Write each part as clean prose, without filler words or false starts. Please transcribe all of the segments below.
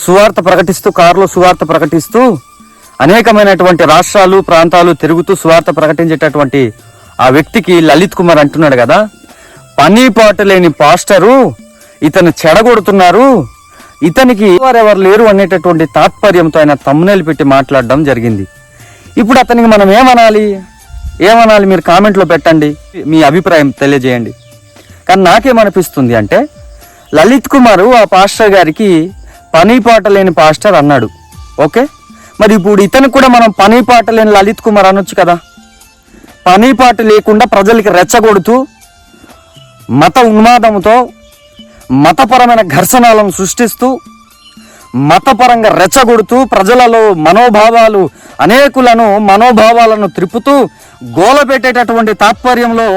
సువార్త ప్రకటిస్తూ, కారులో సువార్త ప్రకటిస్తూ అనేకమైనటువంటి రాష్ట్రాలు, ప్రాంతాలు తిరుగుతూ సువార్త ప్రకటించేటటువంటి ఆ వ్యక్తికి లలిత్ కుమార్ అంటున్నాడు కదా, పని పాటు లేని పాస్టరు ఇతను చెడగొడుతున్నారు, ఇతనికి వారెవరు లేరు అనేటటువంటి తాత్పర్యంతో ఆయన తమ్మునేలు పెట్టి మాట్లాడడం జరిగింది. ఇప్పుడు అతనికి మనం ఏమనాలి మీరు కామెంట్లో పెట్టండి, మీ అభిప్రాయం తెలియజేయండి. కానీ నాకేమనిపిస్తుంది అంటే, లలిత్ కుమారు ఆ పాస్టర్ గారికి పని పాట లేని పాస్టర్ అన్నాడు, ఓకే. మరి ఇప్పుడు ఇతనికి కూడా మనం పని పాట లేని లలిత్ కుమార్ అనొచ్చు కదా. పని పాట లేకుండా ప్రజలకి రెచ్చగొడుతూ, మత ఉన్మాదంతో మతపరమైన ఘర్షణలను సృష్టిస్తూ, మతపరంగా రెచ్చగొడుతూ, ప్రజలలో మనోభావాలను త్రిప్పుతూ గోల పెట్టేటటువంటి తాత్పర్యంలో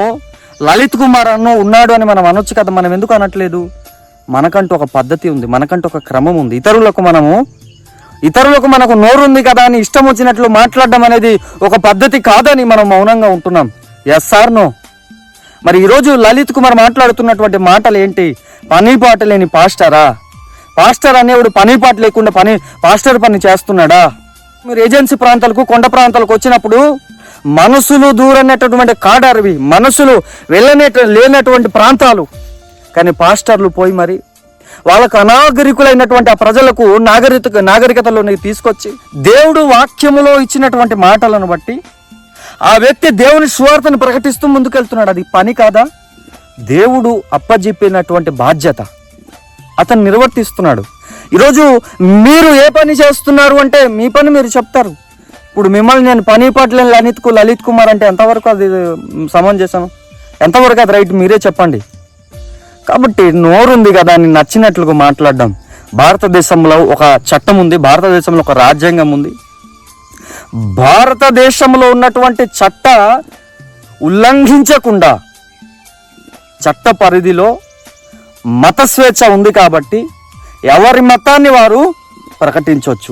లలిత్ కుమార్ ఉన్నాడు అని మనం అనొచ్చు కదా. మనం ఎందుకు అనట్లేదు? మనకంటూ ఒక పద్ధతి ఉంది, మనకంటూ ఒక క్రమం ఉంది. ఇతరులకు మనకు నోరుంది కదా అని ఇష్టం వచ్చినట్లు మాట్లాడడం అనేది ఒక పద్ధతి కాదని మనం మౌనంగా ఉంటున్నాం. Yes or no? మరి ఈరోజు లలిత్ కుమార్ మాట్లాడుతున్నటువంటి మాటలు ఏంటి? పని పాట లేని పాస్టరా? పాస్టర్ అనేవాడు పని పాట లేకుండా పాస్టర్ పని చేస్తున్నాడా? మీరు ఏజెన్సీ ప్రాంతాలకు, కొండ ప్రాంతాలకు వచ్చినప్పుడు మనసులు దూరనేటటువంటి కాడర్వి, మనసులు లేనటువంటి ప్రాంతాలు, కానీ పాస్టర్లు పోయి మరి వాళ్ళకు అనాగరికులైనటువంటి ఆ ప్రజలకు నాగరికతలోనికి తీసుకొచ్చి దేవుడు వాక్యములో ఇచ్చినటువంటి మాటలను బట్టి ఆ వ్యక్తి దేవుని సువార్తను ప్రకటిస్తూ ముందుకెళ్తున్నాడు. అది పని కాదా? దేవుడు అప్పజెప్పినటువంటి బాధ్యత అతను నిర్వర్తిస్తున్నాడు. ఈరోజు మీరు ఏ పని చేస్తున్నారు అంటే మీ పని మీరు చెప్తారు. ఇప్పుడు మిమ్మల్ని నేను పని పాటలేని లలిత్ కుమార్ అంటే ఎంతవరకు అది సమంజసం, ఎంతవరకు అది రైట్? మీరే చెప్పండి. కాబట్టి నోరుంది కదా అని నచ్చినట్లుగా మాట్లాడడం. భారతదేశంలో ఒక చట్టం ఉంది, భారతదేశంలో ఒక రాజ్యాంగం ఉంది. భారతదేశంలో ఉన్నటువంటి చట్ట ఉల్లంఘించకుండా చట్ట పరిధిలో మత స్వేచ్ఛ ఉంది కాబట్టి ఎవరి మతాన్ని వారు ప్రకటించవచ్చు.